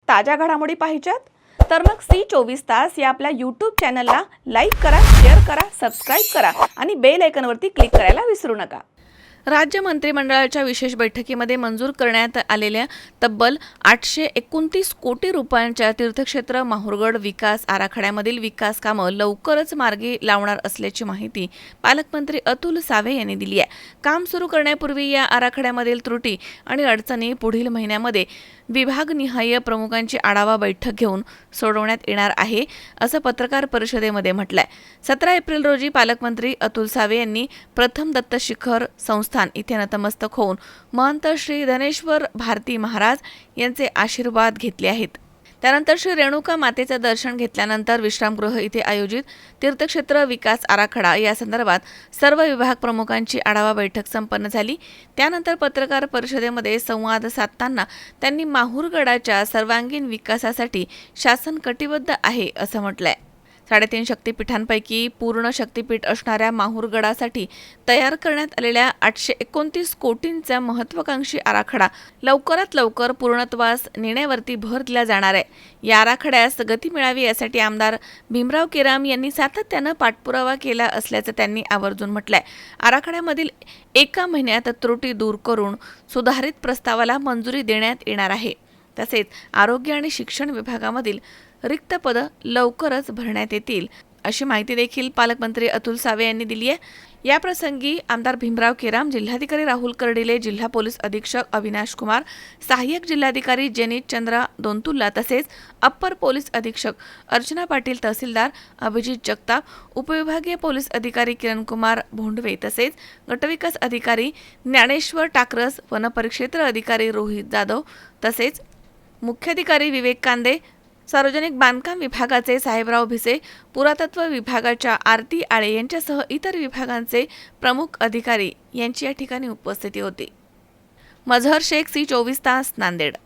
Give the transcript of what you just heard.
ताज्या घडामोडी पाहिजेत तर मग C24 या आपल्या YouTube चॅनलला लाईक करा, शेअर करा, सबस्क्राइब करा आणि बेल आयकॉनवरती क्लिक करायला विसरू नका। राज्य मंत्रिमंडळाच्या विशेष बैठकीमध्ये मंजूर करण्यात आलेल्या तब्बल 829 कोटी रुपयांच्या तीर्थक्षेत्र माहुरगड विकास आराखड्यामधील विकास कामं लवकरच मार्गी लावणार असल्याची माहिती पालकमंत्री अतुल सावे यांनी दिली आहे। काम सुरू करण्यापूर्वी या आराखड्यामधील त्रुटी आणि अडचणी पुढील महिन्यामध्ये विभागनिहाय प्रमुखांची आढावा बैठक घेऊन सोडवण्यात येणार आहे, असं पत्रकार परिषदेमध्ये म्हटलंय। 17 एप्रिल रोजी पालकमंत्री अतुल सावे यांनी प्रथम दत्त शिखर संस्थान इथे नतमस्तक होऊन महंत श्री धनेश्वर भारती महाराज यांचे आशीर्वाद घेतले आहेत। त्यानंतर श्री रेणुका मातेचे दर्शन घेतल्यानंतर विश्रामगृह इथे आयोजित तीर्थक्षेत्र विकास आराखडा या संदर्भात सर्व विभाग प्रमुखांची आढावा बैठक संपन्न झाली। त्यानंतर पत्रकार परिषदेमध्ये संवाद साधताना त्यांनी माहुरगडाच्या सर्वांगीण विकासासाठी शासन कटिबद्ध आहे असं म्हटलंय। 3.5 शक्तिपीठांपैकी पूर्ण शक्तिपीठ असणाऱ्या माहुरगडासाठी तयार करण्यात आलेल्या 829 कोटींचा महत्त्वाकांक्षी आराखडा लवकरात लवकर पूर्णत्वास नेण्यावरती भर दिला जाणार आहे। या आराखड्यास गती मिळावी यासाठी आमदार भीमराव केराम यांनी सातत्यानं पाठपुरावा केला असल्याचं त्यांनी आवर्जून म्हटलंय। आराखड्यामधील एका महिन्यात त्रुटी दूर करून सुधारित प्रस्तावाला मंजुरी देण्यात येणार आहे। तसेच आरोग्य आणि शिक्षण विभागामधील रिक्त पद लवकरच भरण्यात येतील अशी माहिती देखील पालकमंत्री अतुल सावे यांनी दिली आहे। या प्रसंगी आमदार भीमराव केराम, जिल्हाधिकारी राहुल कर्डिले, जिल्हा पोलीस अधीक्षक अविनाश कुमार, सहाय्यक जिल्हाधिकारी जेनित चंद्रा दोंतुल्ला तसेच अप्पर पोलीस अधीक्षक अर्चना पाटील, तहसीलदार अभिजित जगताप, उपविभागीय पोलीस अधिकारी किरण कुमार भोंडवे तसेच गटविकास अधिकारी ज्ञानेश्वर टाकरस, वनपरिक्षेत्र अधिकारी रोहित जाधव तसेच मुख्याधिकारी विवेक कांदे, सार्वजनिक बांधकाम विभागाचे साहेबराव भिसे, पुरातत्व विभागाच्या आरती आळे यांच्यासह इतर विभागांचे प्रमुख अधिकारी यांची या ठिकाणी उपस्थिती होती। मजहर शेख, C24 नांदेड।